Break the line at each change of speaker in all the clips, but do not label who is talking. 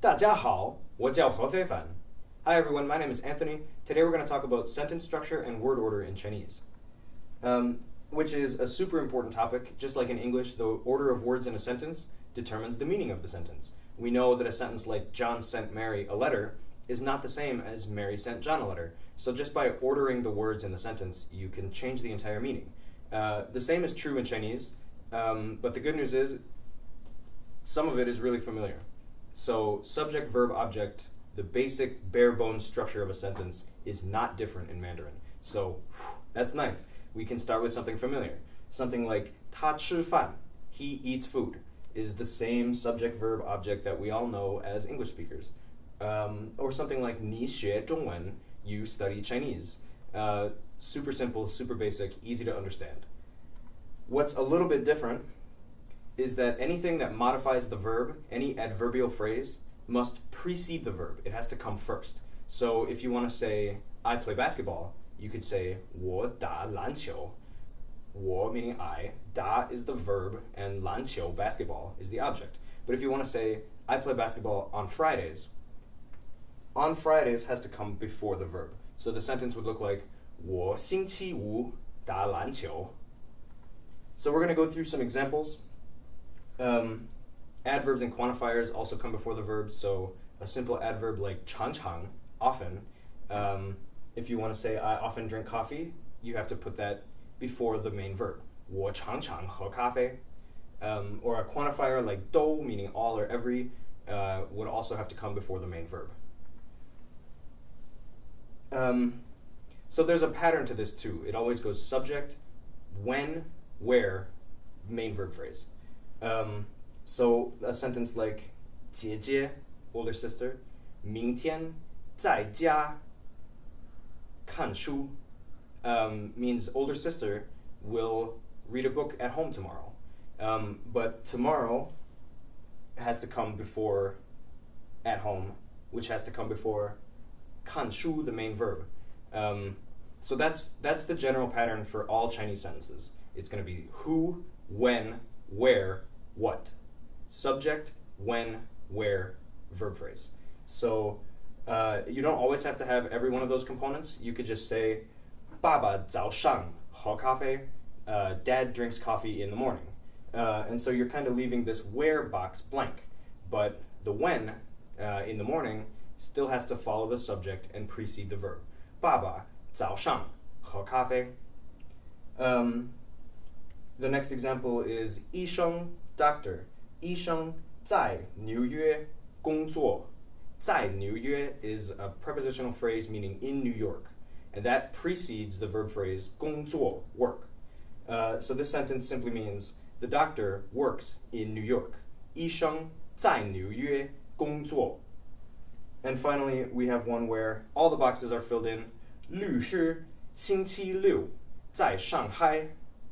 大家好，我叫何非凡. Hi everyone, my name is Anthony. Today we're going to talk about sentence structure and word order in Chinese, which is a super important topic. Just like in English, the order of words in a sentence determines the meaning of the sentence. We know that a sentence like John sent Mary a letter is not the same as Mary sent John a letter. So just by ordering the words in the sentence, you can change the entire meaning. The same is true in Chinese, but the good news is some of it is really familiar. So subject, verb, object, the basic bare bones structure of a sentence is not different in Mandarin. So that's nice. We can start with something familiar. Something like 他吃饭, he eats food, is the same subject, verb, object that we all know as English speakers. Or something like 你学中文, you study Chinese. Super simple, super basic, easy to understand. What's a little bit different is that anything that modifies the verb, any adverbial phrase, must precede the verb. It has to come first. So if you want to say, I play basketball, you could say, 我打篮球. 我 meaning I, 打 is the verb, and 篮球, basketball, is the object. But if you want to say, I play basketball on Fridays has to come before the verb. So the sentence would look like, 我星期五打篮球. So we're going to go through some examples. Adverbs and quantifiers also come before the verb, so a simple adverb like 常常, often. If you want to say, I often drink coffee, you have to put that before the main verb. 我常常喝咖啡. Or a quantifier like 都, meaning all or every, would also have to come before the main verb. So there's a pattern to this too. It always goes subject, when, where, main verb phrase. So a sentence like 姐姐, older sister, 明天在家看书, means older sister will read a book at home tomorrow. But tomorrow has to come before at home, which has to come before 看书, the main verb. So that's the general pattern for all Chinese sentences. It's going to be who, when, where, what. Subject, when, where, verb phrase. So you don't always have to have every one of those components. You could just say 爸爸早上喝咖啡, dad drinks coffee in the morning. And so you're kind of leaving this where box blank. But the when in the morning still has to follow the subject and precede the verb. 爸爸早上喝咖啡. The next example is 医生, doctor. 医生在纽约工作. 在纽约 is a prepositional phrase meaning in New York, and that precedes the verb phrase 工作, work. So this sentence simply means the doctor works in New York. 医生在纽约工作. And finally, we have one where all the boxes are filled in. 律师星期六在上海.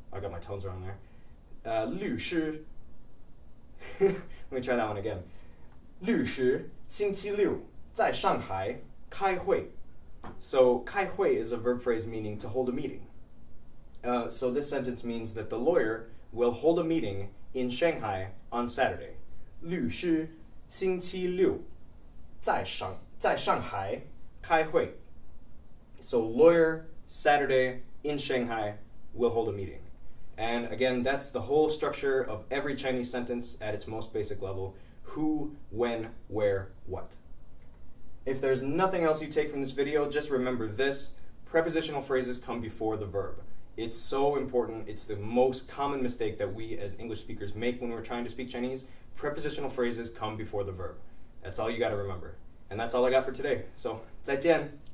I got my tones wrong there. 律师 Let me try that one again. 律师星期六在上海开会. So 开会 is a verb phrase meaning to hold a meeting. So this sentence means that the lawyer will hold a meeting in Shanghai on Saturday. 律师星期六在上海开会. So lawyer, Saturday, in Shanghai, will hold a meeting. And again, that's the whole structure of every Chinese sentence at its most basic level. Who, when, where, what. If there's nothing else you take from this video, just remember this. Prepositional phrases come before the verb. It's so important. It's the most common mistake that we as English speakers make when we're trying to speak Chinese. Prepositional phrases come before the verb. That's all you got to remember. And that's all I got for today. So, 再见.